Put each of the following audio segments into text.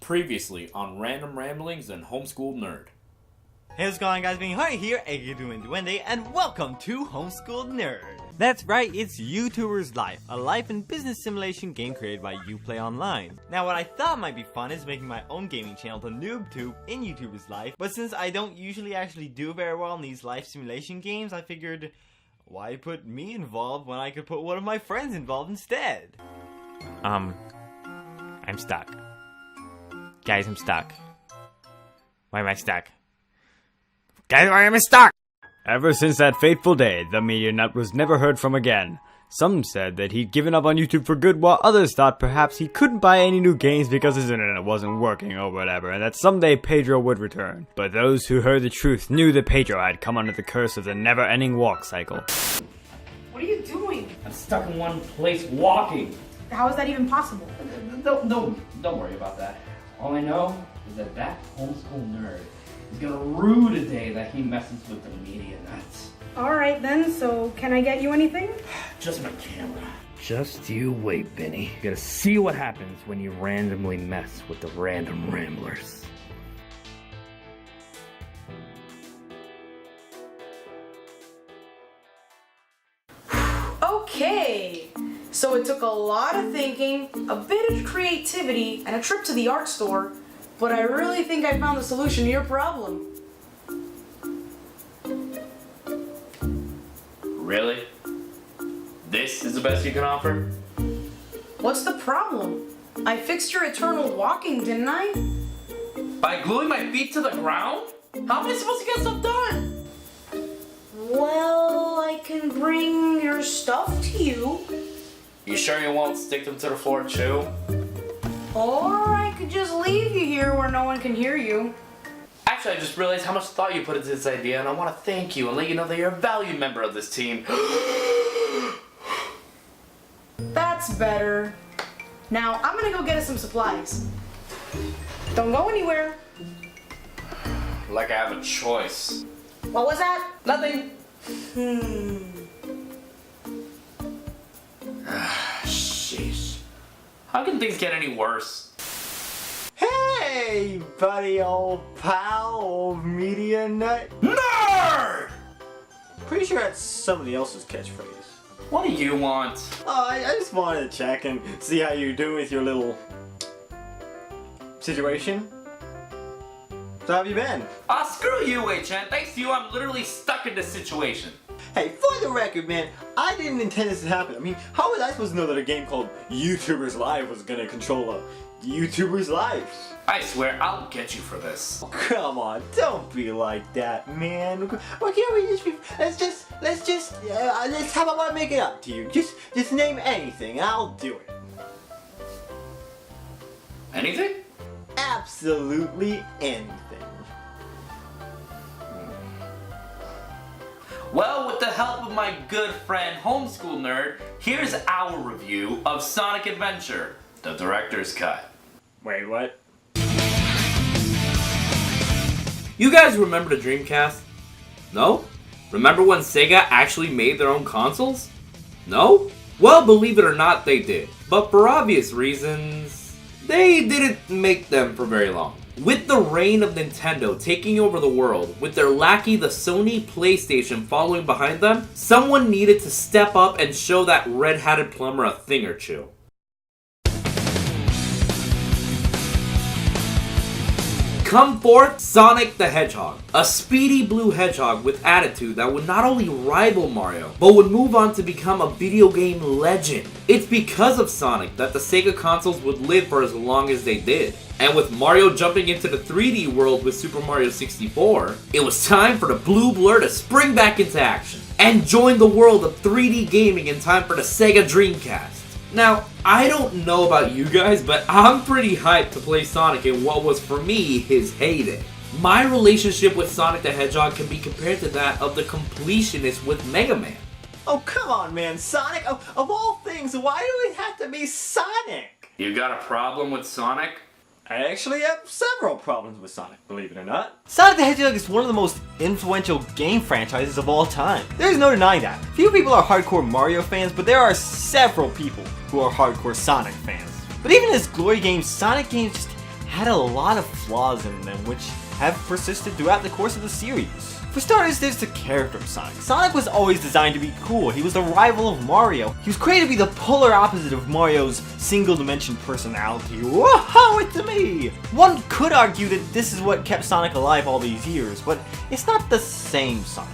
Previously on Random Ramblings and Homeschooled Nerd. Hey, what's going on, guys? Being Hardy here, aka Duende, and welcome to Homeschooled Nerd. That's right, it's YouTuber's Life, a life and business simulation game created by Uplay Online. Now, what I thought might be fun is making my own gaming channel, the NoobTube, in YouTuber's Life, but since I don't usually actually do very well in these life simulation games, I figured, why put me involved when I could put one of my friends involved instead? I'm stuck. Guys, I'm stuck. Why am I stuck? Guys, why am I stuck? Ever since that fateful day, the Media Nut was never heard from again. Some said that he'd given up on YouTube for good, while others thought perhaps he couldn't buy any new games because his internet wasn't working or whatever, and that someday Pedro would return. But those who heard the truth knew that Pedro had come under the curse of the never-ending walk cycle. What are you doing? I'm stuck in one place walking. How is that even possible? Don't worry about that. All I know is that homeschool nerd is gonna rue the day that he messes with the media nuts. Alright then, so can I get you anything? Just my camera. Just you wait, Benny. You're gonna see what happens when you randomly mess with the random ramblers. Okay, so it took a lot of thinking, a bit of creativity, and a trip to the art store, but I really think I found the solution to your problem. Really? This is the best you can offer? What's the problem? I fixed your eternal walking, didn't I? By gluing my feet to the ground? How am I supposed to get stuff done? Well, I can bring your stuff to you. You sure you won't stick them to the floor too? Or I could just leave you here where no one can hear you. Actually, I just realized how much thought you put into this idea, and I want to thank you and let you know that you're a valued member of this team. That's better. Now, I'm gonna go get us some supplies. Don't go anywhere. Like I have a choice. What was that? Nothing. Sheesh. How can things get any worse? Hey, buddy, old pal, old Media Nut. Nerd! Pretty sure that's somebody else's catchphrase. What do you want? Oh, I just wanted to check and see how you're doing with your little situation. So how have you been? Screw you, HN. Thanks to you, I'm literally stuck in this situation. Hey, for the record, man, I didn't intend this to happen. I mean, how was I supposed to know that a game called YouTuber's Life was gonna control a YouTuber's life? I swear, I'll get you for this. Come on, don't be like that, man. Why can't we just be, how about I make it up to you? Just name anything, and I'll do it. Anything? Absolutely anything. Well, with the help of my good friend Homeschooled Nerd, here's our review of Sonic Adventure, the director's cut. Wait, what? You guys remember the Dreamcast? No? Remember when Sega actually made their own consoles? No? Well, believe it or not, they did. But for obvious reasons, they didn't make them for very long. With the reign of Nintendo taking over the world, with their lackey the Sony PlayStation following behind them, someone needed to step up and show that red-hatted plumber a thing or two. Come forth, Sonic the Hedgehog. A speedy blue hedgehog with attitude that would not only rival Mario, but would move on to become a video game legend. It's because of Sonic that the Sega consoles would live for as long as they did. And with Mario jumping into the 3D world with Super Mario 64, it was time for the Blue Blur to spring back into action and join the world of 3D gaming in time for the Sega Dreamcast. Now, I don't know about you guys, but I'm pretty hyped to play Sonic in what was for me his heyday. My relationship with Sonic the Hedgehog can be compared to that of the completionist with Mega Man. Oh, come on, man. Sonic? Of all things, why do it have to be Sonic? You got a problem with Sonic? I actually have several problems with Sonic, believe it or not. Sonic the Hedgehog is one of the most influential game franchises of all time. There's no denying that. Few people are hardcore Mario fans, but there are several people who are hardcore Sonic fans. But even as glory games, Sonic games just had a lot of flaws in them which have persisted throughout the course of the series. For starters, there's the character of Sonic. Sonic was always designed to be cool. He was the rival of Mario. He was created to be the polar opposite of Mario's single-dimension personality. Whoa, it's me! One could argue that this is what kept Sonic alive all these years, but it's not the same Sonic.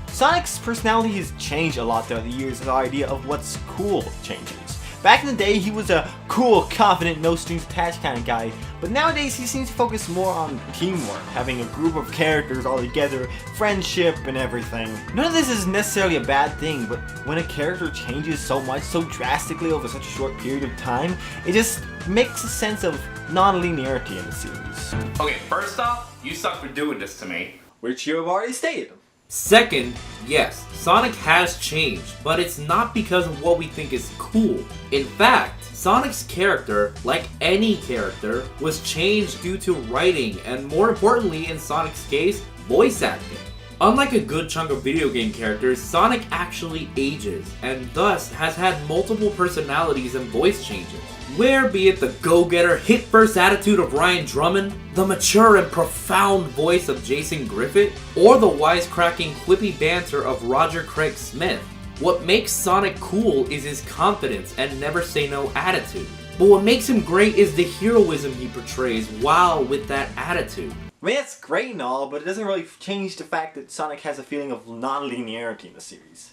Sonic's personality has changed a lot throughout the years as our idea of what's cool changes. Back in the day, he was a cool, confident, no strings attached kind of guy, but nowadays he seems to focus more on teamwork, having a group of characters all together, friendship, and everything. None of this is necessarily a bad thing, but when a character changes so much, so drastically over such a short period of time, it just makes a sense of non-linearity in the series. Okay, first off, you suck for doing this to me. Which you have already stated. Second, yes, Sonic has changed, but it's not because of what we think is cool. In fact, Sonic's character, like any character, was changed due to writing and, more importantly in Sonic's case, voice acting. Unlike a good chunk of video game characters, Sonic actually ages, and thus has had multiple personalities and voice changes. Where be it the go-getter, hit-first attitude of Ryan Drummond, the mature and profound voice of Jason Griffith, or the wisecracking, quippy banter of Roger Craig Smith. What makes Sonic cool is his confidence and never-say-no attitude. But what makes him great is the heroism he portrays while with that attitude. I mean, that's great and all, but it doesn't really change the fact that Sonic has a feeling of non-linearity in the series.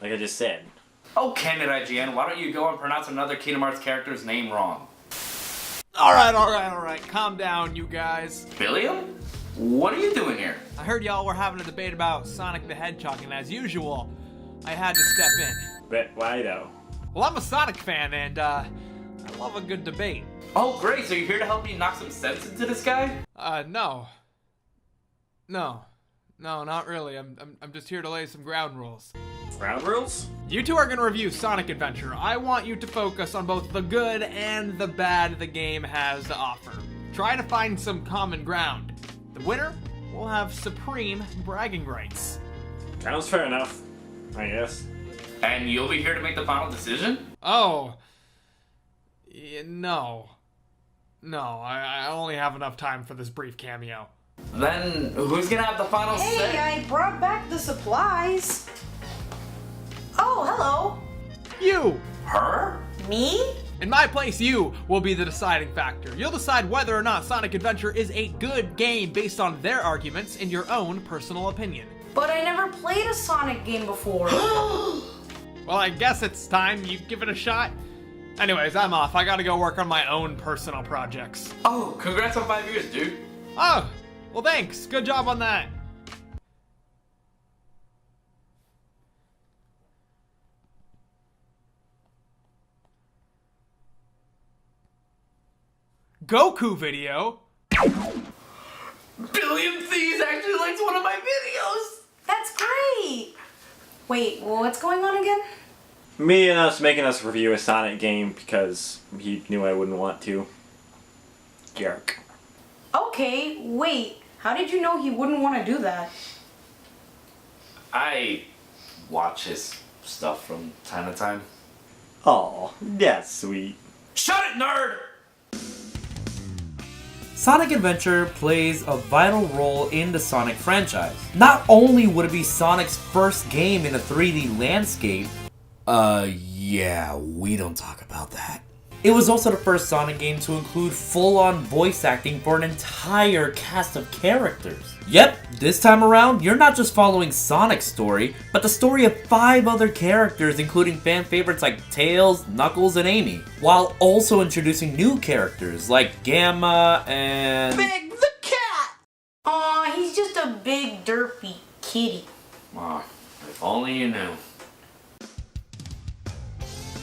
Like I just said. Oh, Ken and IGN, why don't you go and pronounce another Kingdom Hearts character's name wrong? Alright, calm down, you guys. Billiam? What are you doing here? I heard y'all were having a debate about Sonic the Hedgehog, and as usual, I had to step in. But why though? Well, I'm a Sonic fan, and I love a good debate. Oh, great, so you're here to help me knock some sense into this guy? No, not really. I'm just here to lay some ground rules. Ground rules? You two are gonna review Sonic Adventure. I want you to focus on both the good and the bad the game has to offer. Try to find some common ground. The winner will have supreme bragging rights. Sounds fair enough, I guess. And you'll be here to make the final decision? Oh, no, I only have enough time for this brief cameo. Then who's gonna have the final say? Hey, I brought back the supplies. Oh, hello. You! Her? Me? In my place, you will be the deciding factor. You'll decide whether or not Sonic Adventure is a good game based on their arguments in your own personal opinion. But I never played a Sonic game before. Well, I guess it's time you give it a shot. Anyways, I'm off. I gotta go work on my own personal projects. Oh, congrats on 5 years, dude. Oh, well thanks. Good job on that. Goku video? Billiam Thieves actually likes one of my videos! That's great. Wait, what's going on again? Me and us making us review a Sonic game because he knew I wouldn't want to. Jerk. Okay, wait. How did you know he wouldn't want to do that? I watch his stuff from time to time. Aw, that's sweet. Shut it, nerd! Sonic Adventure plays a vital role in the Sonic franchise. Not only would it be Sonic's first game in a 3D landscape, yeah, we don't talk about that. It was also the first Sonic game to include full-on voice acting for an entire cast of characters. Yep, this time around, you're not just following Sonic's story, but the story of 5 other characters including fan favorites like Tails, Knuckles, and Amy, while also introducing new characters like Gamma and... Big the cat! Aw, he's just a big derpy kitty. Aw, if only you knew.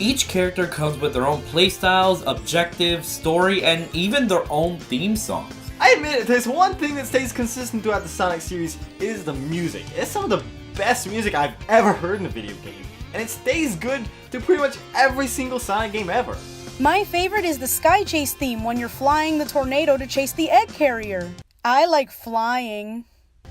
Each character comes with their own playstyles, objectives, story, and even their own theme songs. I admit, if there's one thing that stays consistent throughout the Sonic series, it is the music. It's some of the best music I've ever heard in a video game, and it stays good through pretty much every single Sonic game ever. My favorite is the Sky Chase theme when you're flying the tornado to chase the egg carrier. I like flying.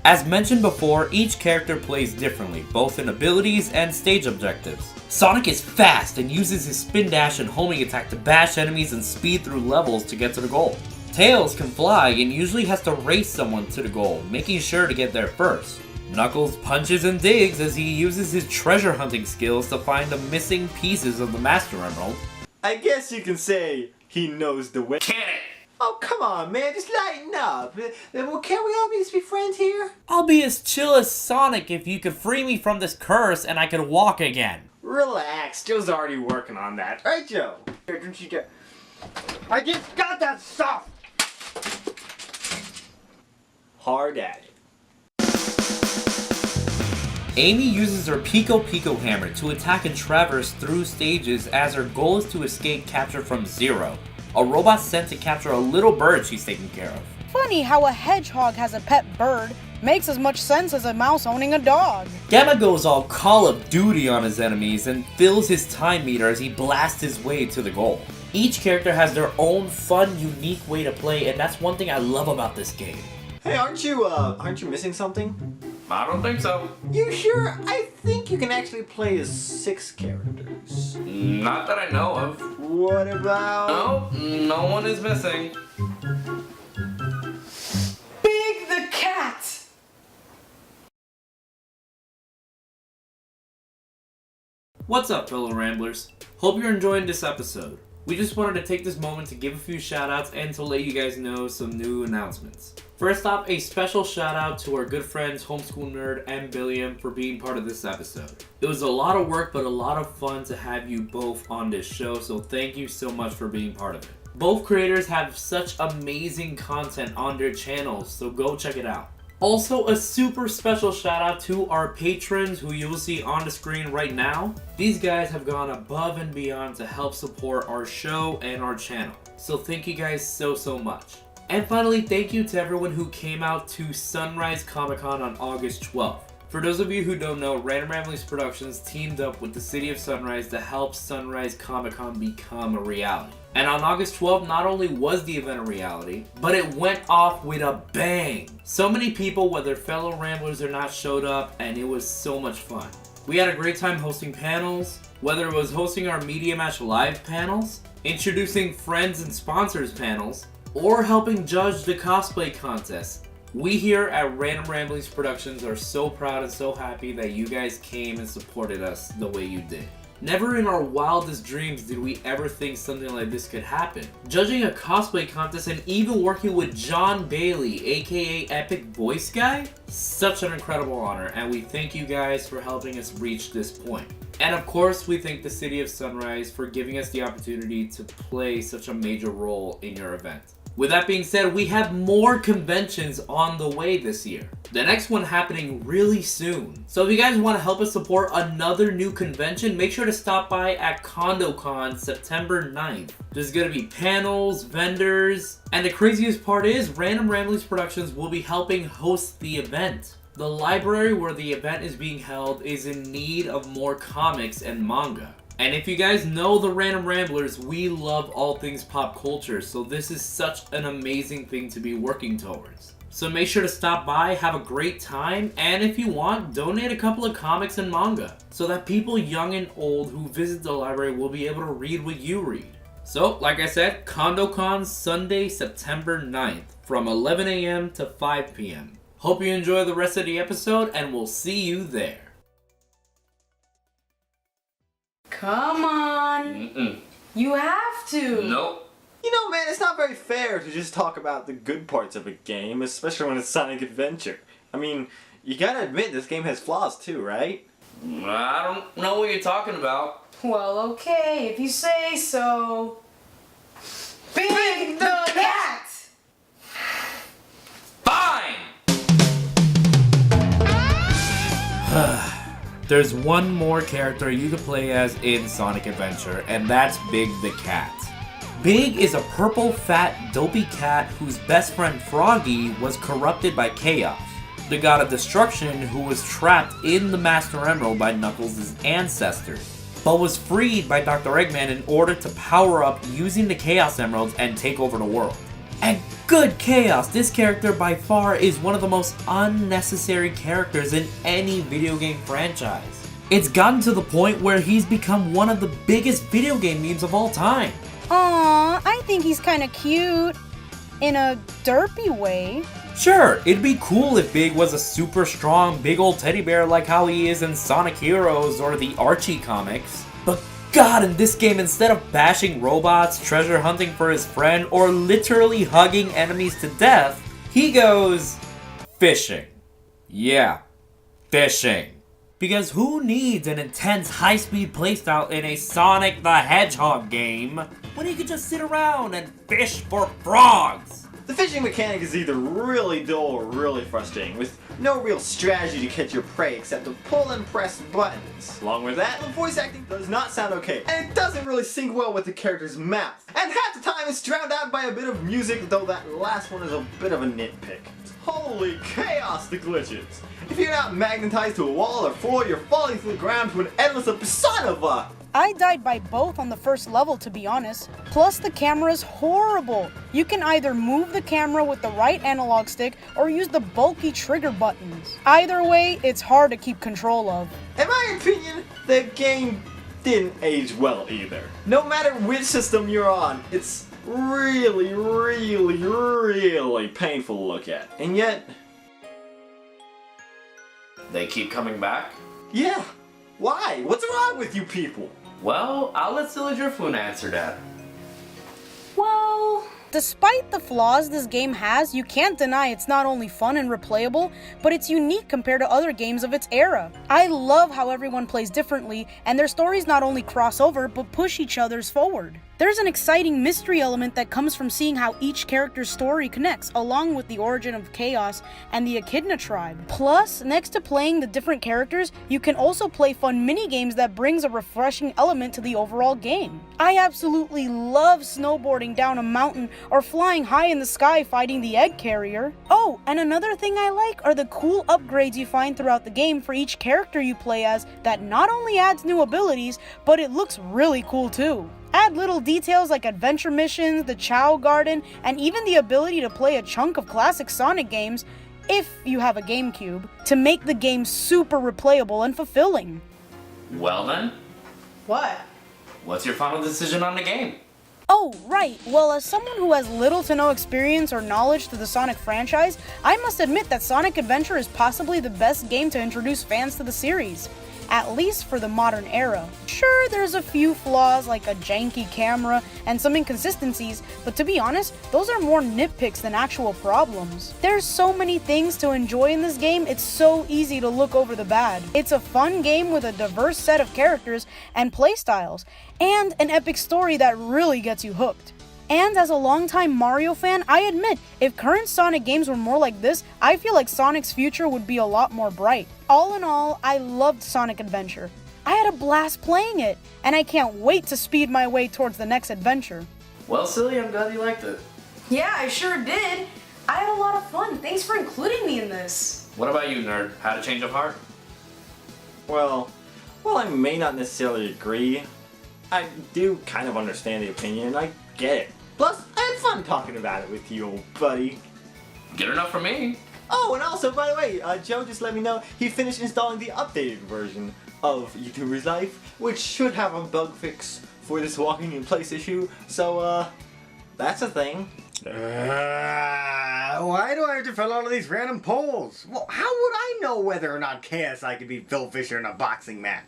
As mentioned before, each character plays differently, both in abilities and stage objectives. Sonic is fast and uses his spin dash and homing attack to bash enemies and speed through levels to get to the goal. Tails can fly and usually has to race someone to the goal, making sure to get there first. Knuckles punches and digs as he uses his treasure hunting skills to find the missing pieces of the Master Emerald. I guess you can say he knows the way. Can it? Oh, come on, man, just lighten up. Well, can't we all just be friends here? I'll be as chill as Sonic if you could free me from this curse and I could walk again. Relax, Joe's already working on that. Right, Joe? Here, don't you get... I just got that stuff! Hard at it. Amy uses her Pico Pico hammer to attack and traverse through stages as her goal is to escape capture from Zero, a robot sent to capture a little bird she's taking care of. Funny how a hedgehog has a pet bird. Makes as much sense as a mouse owning a dog. Gamma goes all Call of Duty on his enemies and fills his time meter as he blasts his way to the goal. Each character has their own fun, unique way to play, and that's one thing I love about this game. Hey, aren't you missing something? I don't think so. You sure? I think you can actually play as 6 characters. Not that I know of. What about... No, no one is missing. Big the cat! What's up, fellow Ramblers? Hope you're enjoying this episode. We just wanted to take this moment to give a few shoutouts and to let you guys know some new announcements. First off, a special shout out to our good friends Homeschooled Nerd and Billiam for being part of this episode. It was a lot of work but a lot of fun to have you both on this show, so thank you so much for being part of it. Both creators have such amazing content on their channels, so go check it out. Also, a super special shout out to our patrons who you will see on the screen right now. These guys have gone above and beyond to help support our show and our channel. So thank you guys so much. And finally, thank you to everyone who came out to Sunrise Comic Con on August 12th. For those of you who don't know, Random Ramblings Productions teamed up with the City of Sunrise to help Sunrise Comic Con become a reality. And on August 12th, not only was the event a reality, but it went off with a bang. So many people, whether fellow Ramblers or not, showed up, and it was so much fun. We had a great time hosting panels, whether it was hosting our Media Match Live panels, introducing friends and sponsors panels, or helping judge the cosplay contest. We here at Random Ramblings Productions are so proud and so happy that you guys came and supported us the way you did. Never in our wildest dreams did we ever think something like this could happen. Judging a cosplay contest and even working with John Bailey, aka Epic Voice Guy? Such an incredible honor, and we thank you guys for helping us reach this point. And of course, we thank the City of Sunrise for giving us the opportunity to play such a major role in your event. With that being said, we have more conventions on the way this year. The next one happening really soon. So if you guys want to help us support another new convention, make sure to stop by at CondoCon September 9th. There's going to be panels, vendors, and the craziest part is Random Ramblings Productions will be helping host the event. The library where the event is being held is in need of more comics and manga. And if you guys know the Random Ramblers, we love all things pop culture, so this is such an amazing thing to be working towards. So make sure to stop by, have a great time, and if you want, donate a couple of comics and manga, so that people young and old who visit the library will be able to read what you read. So, like I said, CondoCon Sunday, September 9th, from 11 a.m. to 5 p.m. Hope you enjoy the rest of the episode, and we'll see you there. Come on. Mm-mm. You have to. Nope. You know, man, it's not very fair to just talk about the good parts of a game, especially when it's Sonic Adventure. I mean, you gotta admit this game has flaws too, right? I don't know what you're talking about. Well, okay, if you say so. Big the cat! Fine! There's one more character you can play as in Sonic Adventure, and that's Big the Cat. Big is a purple, fat, dopey cat whose best friend Froggy was corrupted by Chaos, the god of destruction who was trapped in the Master Emerald by Knuckles' ancestors, but was freed by Dr. Eggman in order to power up using the Chaos Emeralds and take over the world. And good Chaos! This character by far is one of the most unnecessary characters in any video game franchise. It's gotten to the point where he's become one of the biggest video game memes of all time. Aww, I think he's kinda cute. in a derpy way. Sure, it'd be cool if Big was a super strong big old teddy bear like how he is in Sonic Heroes or the Archie comics. But God, in this game, instead of bashing robots, treasure hunting for his friend, or literally hugging enemies to death, he goes fishing. Yeah, fishing. Because who needs an intense high-speed playstyle in a Sonic the Hedgehog game when he could just sit around and fish for frogs? The fishing mechanic is either really dull or really frustrating, with no real strategy to catch your prey except to pull and press buttons. Along with that, the voice acting does not sound okay, and it doesn't really sync well with the character's mouth. And half the time it's drowned out by a bit of music, though that last one is a bit of a nitpick. Holy chaos, the glitches! If you're not magnetized to a wall or floor, you're falling to the ground to an endless persona of I died by both on the first level, to be honest. Plus, the camera's horrible. You can either move the camera with the right analog stick or use the bulky trigger buttons. Either way, it's hard to keep control of. In my opinion, the game didn't age well either. No matter which system you're on, it's really painful to look at. And yet, They keep coming back? yeah, why? What's wrong with you people? Well, I'll let SillyDrifloon answer that. Well, despite the flaws this game has, you can't deny it's not only fun and replayable, but it's unique compared to other games of its era. I love how everyone plays differently, and their stories not only cross over, but push each other's forward. There's an exciting mystery element that comes from seeing how each character's story connects, along with the origin of Chaos and the Echidna tribe. Plus, next to playing the different characters, you can also play fun mini-games that brings a refreshing element to the overall game. I absolutely love snowboarding down a mountain or flying high in the sky fighting the egg carrier. Oh, and another thing I like are the cool upgrades you find throughout the game for each character you play as that not only adds new abilities, but it looks really cool too. Add little details like adventure missions, the Chow Garden, and even the ability to play a chunk of classic Sonic games, if you have a GameCube, to make the game super replayable and fulfilling. Well then, What? what's your final decision on the game? Oh, right. Well, as someone who has little to no experience or knowledge to the Sonic franchise, I must admit that Sonic Adventure is possibly the best game to introduce fans to the series. At least for the modern era. Sure, there's a few flaws like a janky camera and some inconsistencies, but to be honest, those are more nitpicks than actual problems. There's so many things to enjoy in this game, it's so easy to look over the bad. It's a fun game with a diverse set of characters and playstyles, and an epic story that really gets you hooked. And as a longtime Mario fan, I admit, if current Sonic games were more like this, I feel like Sonic's future would be a lot more bright. All in all, I loved Sonic Adventure. I had a blast playing it, and I can't wait to speed my way towards the next adventure. Well, Silly, I'm glad you liked it. Yeah, I sure did. I had a lot of fun. Thanks for including me in this. What about you, nerd? Had a change of heart? Well, while I may not necessarily agree, I do kind of understand the opinion, and I get it. Plus, I had fun talking about it with you, old buddy. Good enough for me. Oh, and also, by the way, Joe just let me know he finished installing the updated version of YouTuber's Life, which should have a bug fix for this walking in place issue, so, that's a thing. Why do I have to fill out all these random polls? Well, how would I know whether or not KSI could beat Phil Fisher in a boxing match?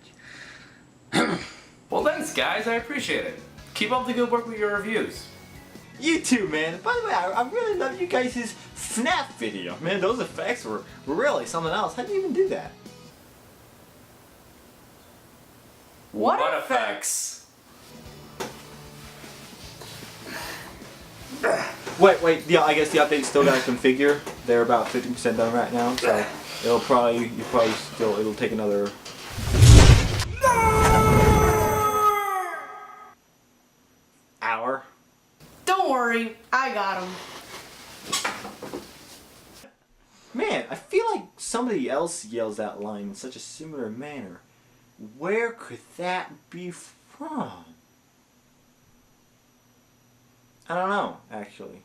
Well, thanks, guys. I appreciate it. Keep up the good work with your reviews. You too, man. By the way, I really love you guys' FNAF video. Man, those effects were really something else. How do you even do that? What effects? Wait, yeah, I guess the update's still gotta configure. They're about 50% done right now, so it'll take another... hour. Don't worry, I got him. Man, I feel like somebody else yells that line in such a similar manner. Where could that be from? I don't know, actually.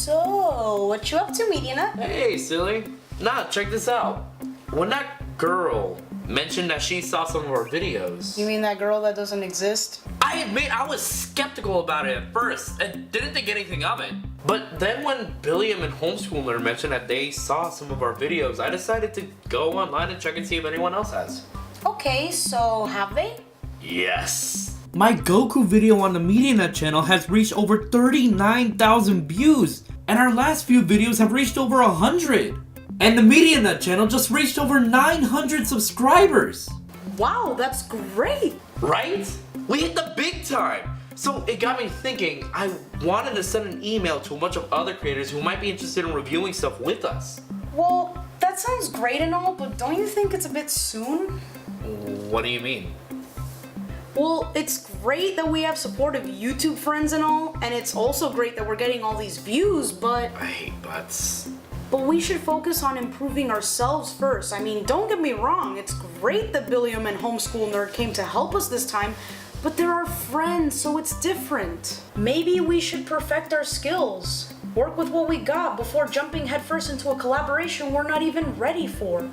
So, what you up to, Mediana? Hey, Silly. Nah, check this out. When that girl mentioned that she saw some of our videos, You mean that girl that doesn't exist? I admit I was skeptical about it at first and didn't think anything of it. But then when Billiam and Homeschooled Nerd mentioned that they saw some of our videos, I decided to go online and check and see if anyone else has. Okay, so have they? Yes. My Goku video on the MediaNet channel has reached over 39,000 views, and our last few videos have reached over 100. And the MediaNet channel just reached over 900 subscribers. Wow, that's great! Right? We hit the big time. So it got me thinking, I wanted to send an email to a bunch of other creators who might be interested in reviewing stuff with us. Well, that sounds great and all, but don't you think it's a bit soon? What do you mean? Well, it's great that we have supportive YouTube friends and all, and it's also great that we're getting all these views, but I hate butts. we should focus on improving ourselves first. I mean, don't get me wrong, it's great that Billiam and Homeschooled Nerd came to help us this time, but they're our friends, so it's different. Maybe we should perfect our skills, work with what we got before jumping headfirst into a collaboration we're not even ready for.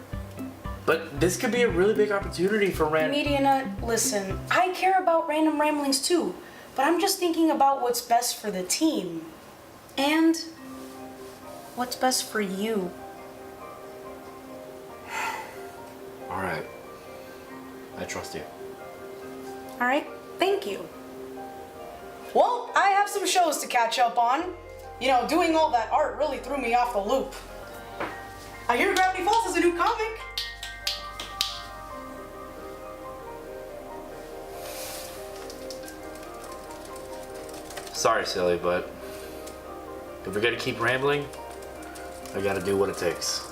But this could be a really big opportunity for Mediana, listen, I care about random ramblings too, but I'm just thinking about what's best for the team. And what's best for you. Alright. I trust you. Alright, thank you. Well, I have some shows to catch up on. You know, doing all that art really threw me off the loop. I hear Gravity Falls is a new comic. Sorry, Silly, but if we're gonna keep rambling, I gotta do what it takes.